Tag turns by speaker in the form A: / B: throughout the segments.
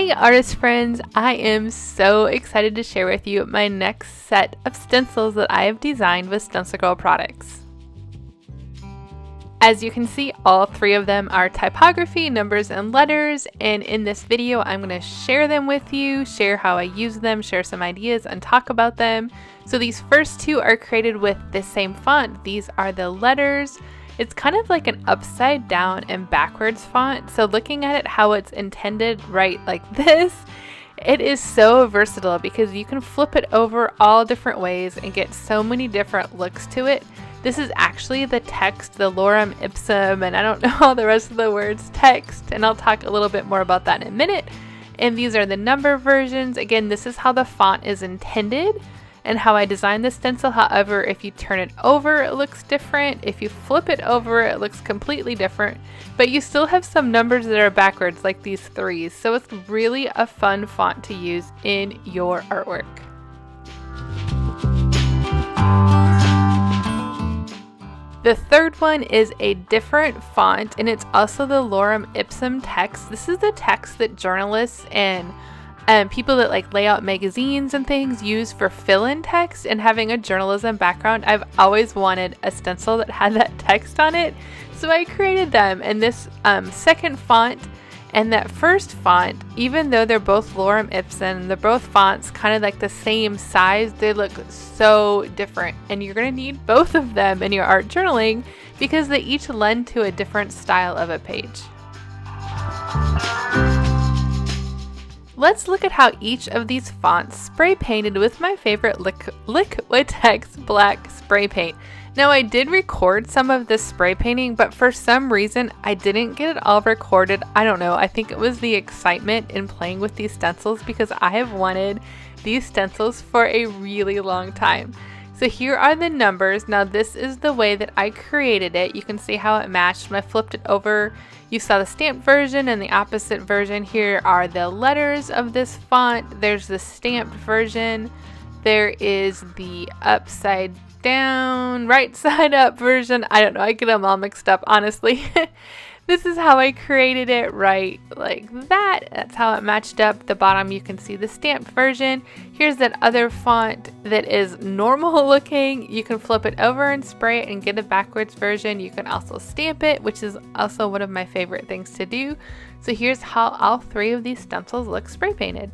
A: Hey artist friends, I am so excited to share with you my next set of stencils that I have designed with StencilGirl products. As you can see, all three of them are typography, numbers, and letters, and in this video I'm going to share them with you, share how I use them, share some ideas, and talk about them. So these first two are created with the same font. These are the letters. It's kind of like an upside down and backwards font, so looking at it how it's intended right like this, it is so versatile because you can flip it over all different ways and get so many different looks to it. This is actually the text, the lorem ipsum, and I don't know all the rest of the words text, and I'll talk a little bit more about that in a minute. And these are the number versions. Again, this is how the font is intended and how I designed the stencil. However, if you turn it over, it looks different. If you flip it over, it looks completely different. But you still have some numbers that are backwards, like these threes. So it's really a fun font to use in your artwork. The third one is a different font, and it's also the lorem ipsum text. This is the text that journalists and people that like lay out magazines and things use for fill-in text. And having a journalism background, I've always wanted a stencil that had that text on it, so I created them. And this second font and that first font, even though they're both lorem ipsum, they're both fonts kind of like the same size, they look so different, and you're going to need both of them in your art journaling because they each lend to a different style of a page. Let's look at how each of these fonts spray painted with my favorite Liquitex black spray paint. Now, I did record some of this spray painting, but for some reason I didn't get it all recorded. I don't know, I think it was the excitement in playing with these stencils because I have wanted these stencils for a really long time. So here are the numbers. Now this is the way that I created it. You can see how it matched. When I flipped it over, you saw the stamped version and the opposite version. Here are the letters of this font. There's the stamped version. There is the upside down, right side up version. I don't know, I get them all mixed up, honestly. This is how I created it, right like that. That's how it matched up. The bottom you can see the stamped version. Here's that other font that is normal looking. You can flip it over and spray it and get a backwards version. You can also stamp it, which is also one of my favorite things to do. So here's how all three of these stencils look spray painted.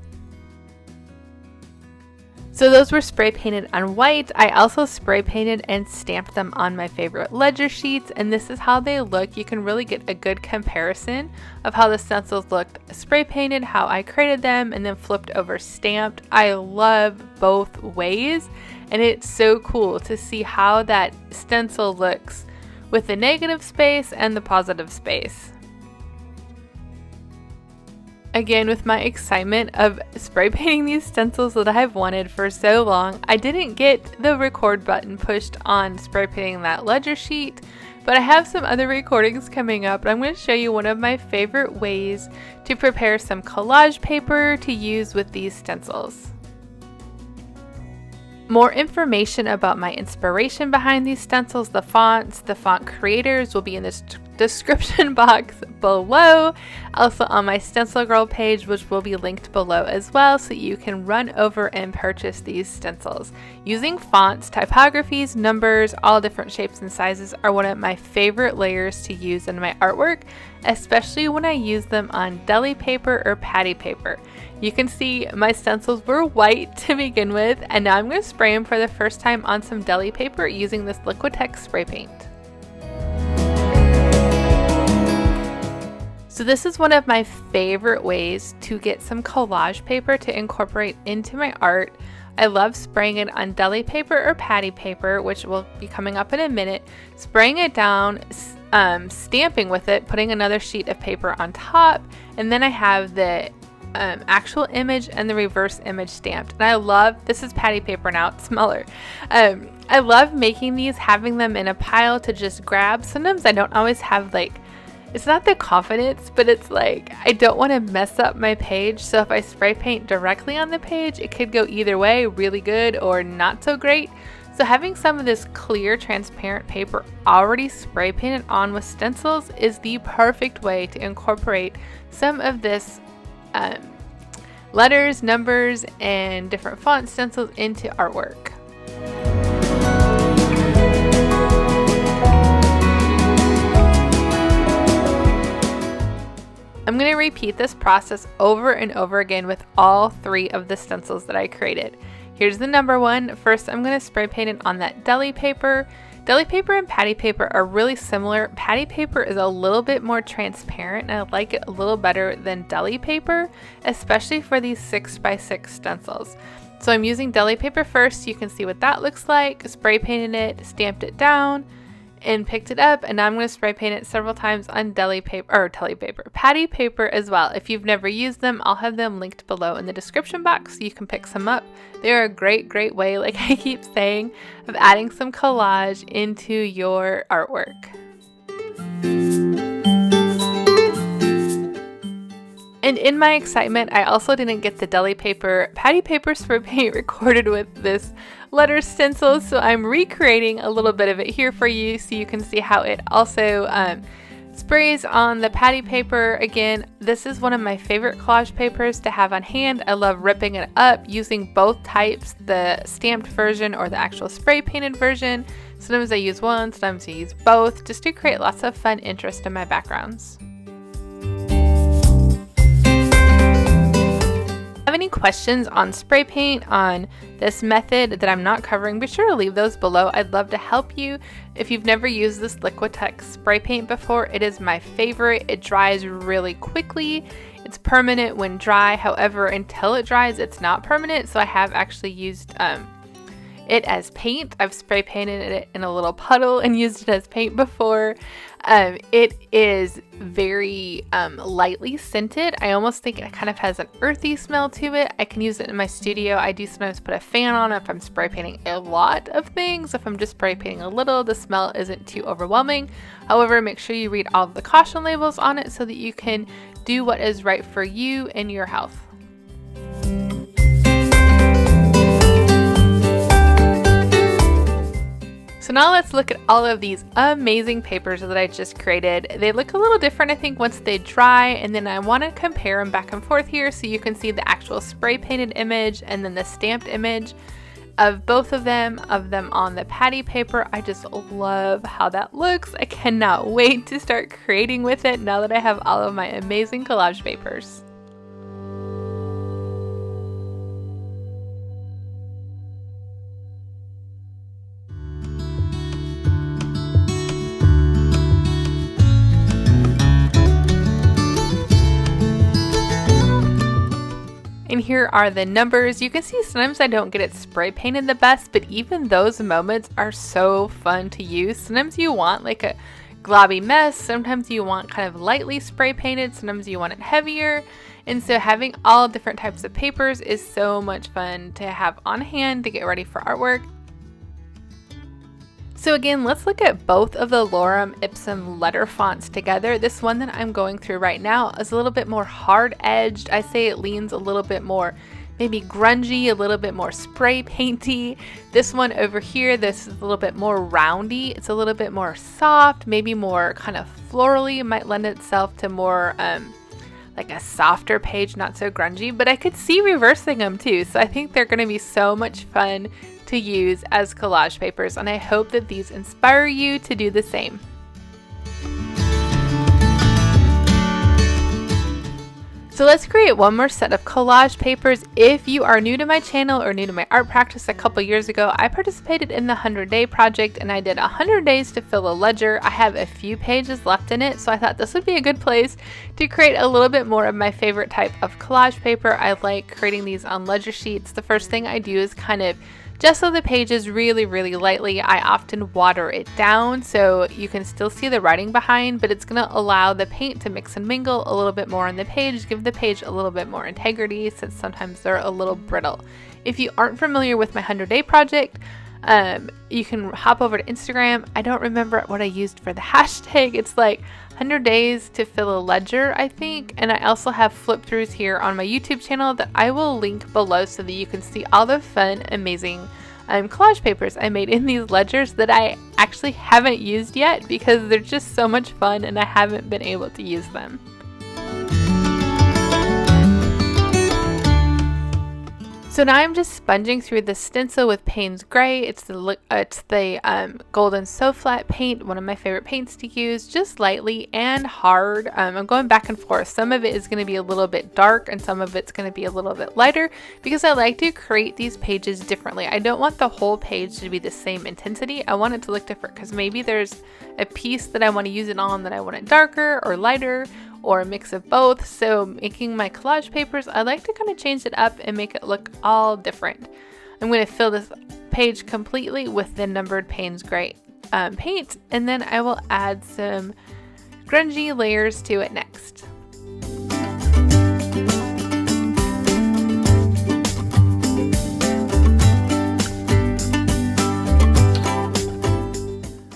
A: So those were spray painted on white. I also spray painted and stamped them on my favorite ledger sheets, and this is how they look. You can really get a good comparison of how the stencils looked spray painted, how I created them, and then flipped over stamped. I love both ways, and it's so cool to see how that stencil looks with the negative space and the positive space. Again, with my excitement of spray painting these stencils that I've wanted for so long, I didn't get the record button pushed on spray painting that ledger sheet, but I have some other recordings coming up, and I'm going to show you one of my favorite ways to prepare some collage paper to use with these stencils. More information about my inspiration behind these stencils, the fonts, the font creators will be in this description box below. Also on my StencilGirl page, which will be linked below as well, so you can run over and purchase these stencils. Using fonts, typographies, numbers, all different shapes and sizes are one of my favorite layers to use in my artwork, especially when I use them on deli paper or patty paper. You can see my stencils were white to begin with, and now I'm going to spray them for the first time on some deli paper using this Liquitex spray paint. So this is one of my favorite ways to get some collage paper to incorporate into my art. I love spraying it on deli paper or patty paper, which will be coming up in a minute, spraying it down, stamping with it, putting another sheet of paper on top, and then I have the actual image and the reverse image stamped. And I love, this is patty paper now, it's smaller. I love making these, having them in a pile to just grab. Sometimes I don't always have it's not the confidence, but it's like I don't want to mess up my page. So if I spray paint directly on the page, it could go either way, really good or not so great. So having some of this clear, transparent paper already spray painted on with stencils is the perfect way to incorporate some of this letters, numbers, and different font stencils into artwork. I'm going to repeat this process over and over again with all 3 of the stencils that I created. Here's the number one. First, I'm going to spray paint it on that deli paper. Deli paper and patty paper are really similar. Patty paper is a little bit more transparent, and I like it a little better than deli paper, especially for these 6x6 stencils. So I'm using deli paper first so you can see what that looks like. Spray painted it, stamped it down, and picked it up, and now I'm going to spray paint it several times on patty paper as well. If you've never used them, I'll have them linked below in the description box so you can pick some up. They're a great way, like I keep saying, of adding some collage into your artwork. And in my excitement, I also didn't get the deli paper patty paper spray paint recorded with this letter stencil, so I'm recreating a little bit of it here for you so you can see how it also sprays on the patty paper. Again, this is one of my favorite collage papers to have on hand. I love ripping it up using both types, the stamped version or the actual spray painted version. Sometimes I use one, sometimes I use both, just to create lots of fun interest in my backgrounds. Have any questions on spray paint, on this method that I'm not covering, be sure to leave those below. I'd love to help you. If you've never used this Liquitex spray paint before, it is my favorite. It dries really quickly. It's permanent when dry. However, until it dries, it's not permanent. So I have actually used it as paint. I've spray painted it in a little puddle and used it as paint before. It is very lightly scented. I almost think it kind of has an earthy smell to it. I can use it in my studio. I do sometimes put a fan on if I'm spray painting a lot of things. If I'm just spray painting a little, the smell isn't too overwhelming. However, make sure you read all of the caution labels on it so that you can do what is right for you and your health. So now let's look at all of these amazing papers that I just created. They look a little different, I think, once they dry, and then I want to compare them back and forth here so you can see the actual spray painted image and then the stamped image of both of them on the patty paper. I just love how that looks. I cannot wait to start creating with it now that I have all of my amazing collage papers. And here are the numbers. You can see sometimes I don't get it spray painted the best, but even those moments are so fun to use. Sometimes you want like a globby mess, sometimes you want kind of lightly spray painted, sometimes you want it heavier. And so having all different types of papers is so much fun to have on hand to get ready for artwork. So again, let's look at both of the Lorem Ipsum letter fonts together. This one that I'm going through right now is a little bit more hard-edged. I say it leans a little bit more maybe grungy, a little bit more spray painty. This one over here, this is a little bit more roundy. It's a little bit more soft, maybe more kind of florally. It might lend itself to more like a softer page, not so grungy, but I could see reversing them too. So I think they're going to be so much fun to use as collage papers, and I hope that these inspire you to do the same. So let's create one more set of collage papers. If you are new to my channel or new to my art practice, a couple years ago I participated in the 100-day project and I did 100 days to fill a ledger. I have a few pages left in it, so I thought this would be a good place to create a little bit more of my favorite type of collage paper. I like creating these on ledger sheets. The first thing I do is kind of gesso the pages really lightly. I often water it down so you can still see the writing behind, but it's going to allow the paint to mix and mingle a little bit more on the page, give the page a little bit more integrity since sometimes they're a little brittle. If you aren't familiar with my 100-day project, you can hop over to Instagram. I don't remember what I used for the hashtag. It's like 100 days to fill a ledger, I think. And I also have flip throughs here on my YouTube channel that I will link below so that you can see all the fun, amazing collage papers I made in these ledgers that I actually haven't used yet because they're just so much fun and I haven't been able to use them. So now I'm just sponging through the stencil with Payne's Gray. It's the golden so flat paint, one of my favorite paints to use, just lightly and hard. I'm going back and forth. Some of it is going to be a little bit dark and some of it's going to be a little bit lighter because I like to create these pages differently. I don't want the whole page to be the same intensity. I want it to look different because maybe there's a piece that I want to use it on that I want it darker or lighter, or a mix of both. So making my collage papers, I like to kind of change it up and make it look all different. I'm going to fill this page completely with the numbered Payne's Gray paint, and then I will add some grungy layers to it next.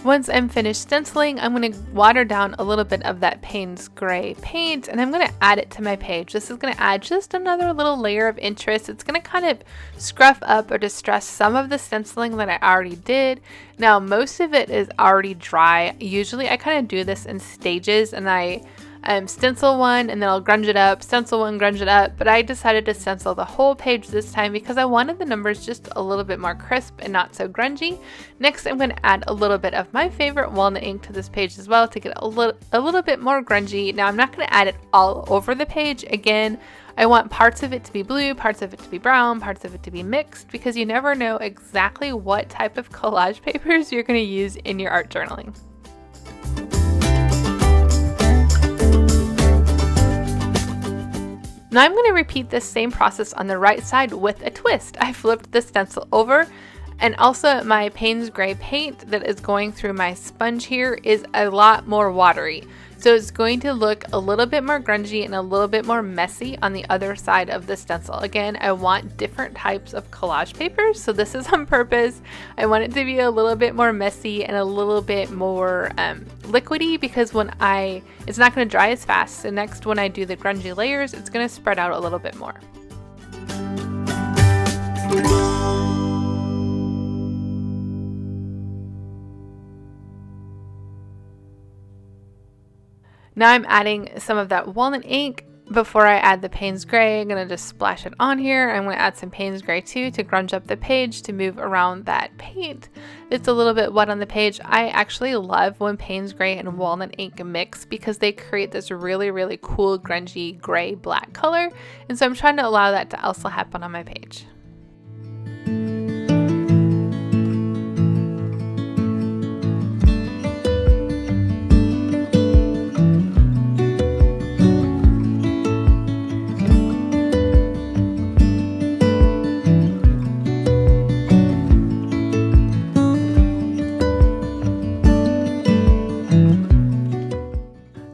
A: Once I'm finished stenciling, I'm going to water down a little bit of that Payne's Gray paint, and I'm going to add it to my page. This is going to add just another little layer of interest. It's going to kind of scruff up or distress some of the stenciling that I already did. Now, most of it is already dry. Usually I kind of do this in stages, and I stencil one and then I'll grunge it up, stencil one, grunge it up, but I decided to stencil the whole page this time because I wanted the numbers just a little bit more crisp and not so grungy. Next, I'm going to add a little bit of my favorite walnut ink to this page as well to get a little bit more grungy. Now, I'm not going to add it all over the page. Again, I want parts of it to be blue, parts of it to be brown, parts of it to be mixed, because you never know exactly what type of collage papers you're going to use in your art journaling. Now I'm going to repeat this same process on the right side with a twist. I flipped the stencil over, and also my Payne's Gray paint that is going through my sponge here is a lot more watery. So it's going to look a little bit more grungy and a little bit more messy on the other side of the stencil. Again, I want different types of collage papers, so this is on purpose. I want it to be a little bit more messy and a little bit more liquidy, because it's not going to dry as fast. So next, when I do the grungy layers, it's going to spread out a little bit more. Now I'm adding some of that walnut ink. Before I add the Payne's Gray, I'm going to just splash it on here. I'm going to add some Payne's Gray too to grunge up the page to move around that paint. It's a little bit wet on the page. I actually love when Payne's Gray and walnut ink mix because they create this really, really cool grungy gray-black color. And so I'm trying to allow that to also happen on my page.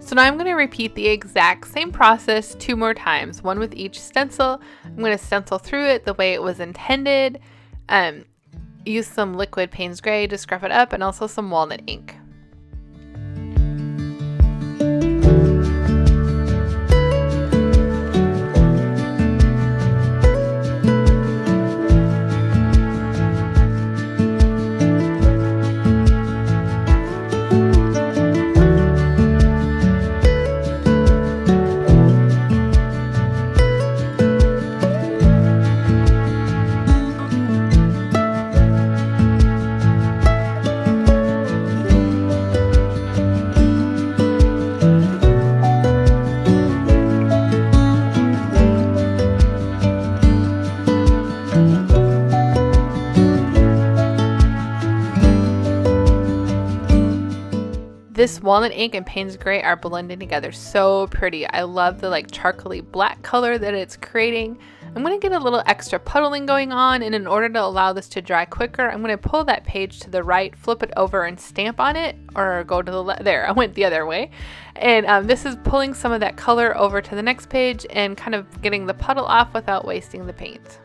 A: So now I'm going to repeat the exact same process 2 more times, one with each stencil. I'm going to stencil through it the way it was intended, use some liquid Payne's Gray to scruff it up, and also some walnut ink. This walnut ink and Payne's Gray are blending together so pretty. I love the charcoaly black color that it's creating. I'm going to get a little extra puddling going on, and in order to allow this to dry quicker, I'm going to pull that page to the right, flip it over and stamp on it, or go to the left. There, I went the other way. And this is pulling some of that color over to the next page and kind of getting the puddle off without wasting the paint.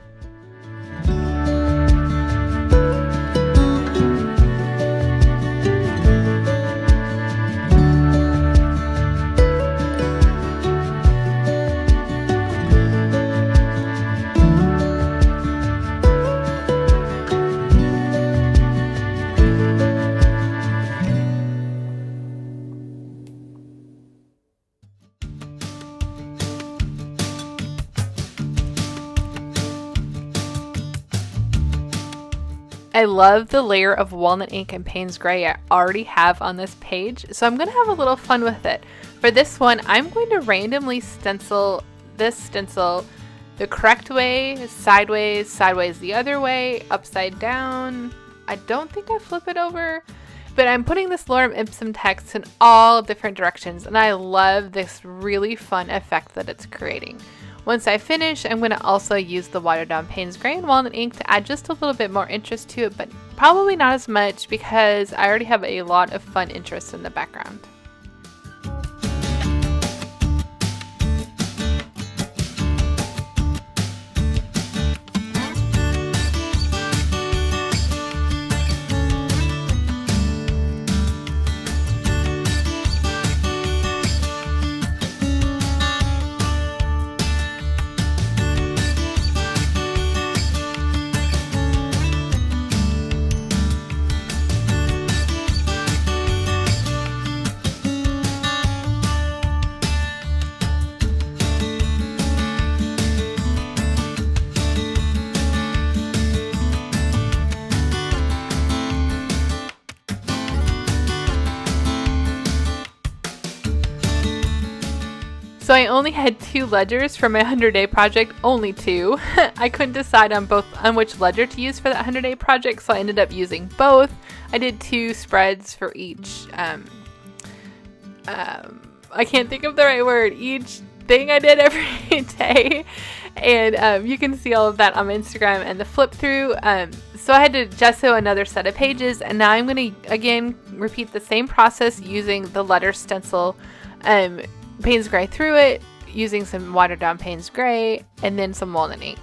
A: I love the layer of walnut ink and Payne's Gray I already have on this page, so I'm going to have a little fun with it. For this one, I'm going to randomly stencil this stencil the correct way, sideways, sideways the other way, upside down. I don't think I flip it over, but I'm putting this lorem ipsum text in all different directions, and I love this really fun effect that it's creating. Once I finish, I'm going to also use the watered down Payne's Gray and walnut ink to add just a little bit more interest to it, but probably not as much because I already have a lot of fun interest in the background. So I only had 2 ledgers for my 100-day project, only 2. I couldn't decide on which ledger to use for that 100-day project, so I ended up using both. I did 2 spreads for each, I can't think of the right word, each thing I did every day. And you can see all of that on my Instagram and the flip through. So I had to gesso another set of pages, and now I'm going to again repeat the same process using the letter stencil, Payne's Gray through it, using some watered down Payne's Gray, and then some walnut ink.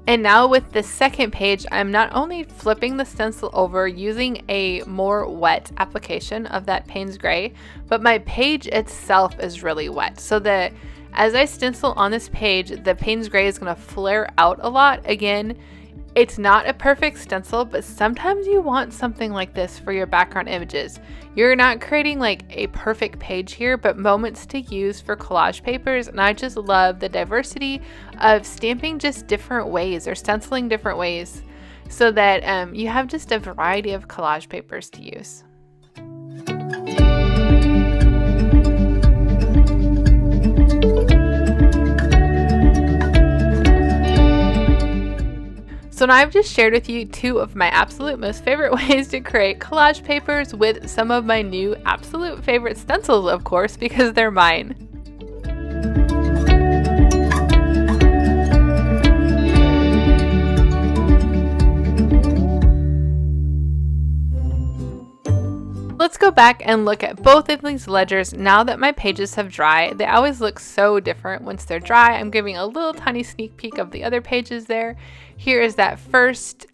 A: And now with the second page, I'm not only flipping the stencil over using a more wet application of that Payne's Gray, but my page itself is really wet. So that as I stencil on this page, the Payne's Gray is going to flare out a lot. Again, it's not a perfect stencil, but sometimes you want something like this for your background images. You're not creating like a perfect page here, but moments to use for collage papers. And I just love the diversity of stamping just different ways or stenciling different ways so that you have just a variety of collage papers to use. So now I've just shared with you 2 of my absolute most favorite ways to create collage papers with some of my new absolute favorite stencils, of course, because they're mine. Let's go back and look at both of these ledgers now that my pages have dried. They always look so different once they're dry. I'm giving a little tiny sneak peek of the other pages there. Here is that first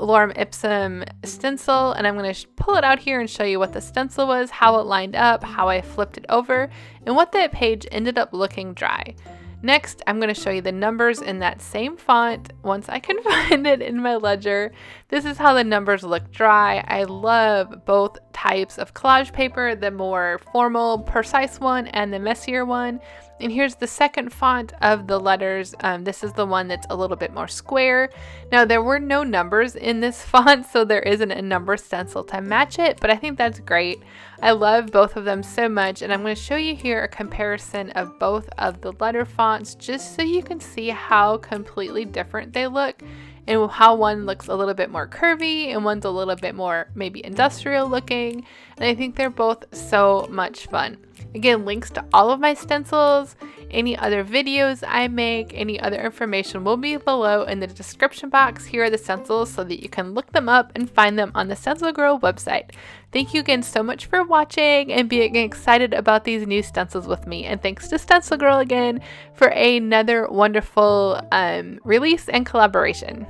A: lorem ipsum stencil, and I'm going to pull it out here and show you what the stencil was, how it lined up, how I flipped it over, and what that page ended up looking dry. Next, I'm going to show you the numbers in that same font once I can find it in my ledger. This is how the numbers look dry. I love both types of collage paper, the more formal, precise one and the messier one. And here's the second font of the letters. This is the one that's a little bit more square. Now, there were no numbers in this font, so there isn't a number stencil to match it, but I think that's great. I love both of them so much, and I'm going to show you here a comparison of both of the letter fonts just so you can see how completely different they look and how one looks a little bit more curvy and one's a little bit more maybe industrial looking. And I think they're both so much fun. Again, links to all of my stencils, any other videos I make, any other information will be below in the description box. Here are the stencils so that you can look them up and find them on the StencilGirl website. Thank you again so much for watching and being excited about these new stencils with me. And thanks to StencilGirl again for another wonderful release and collaboration.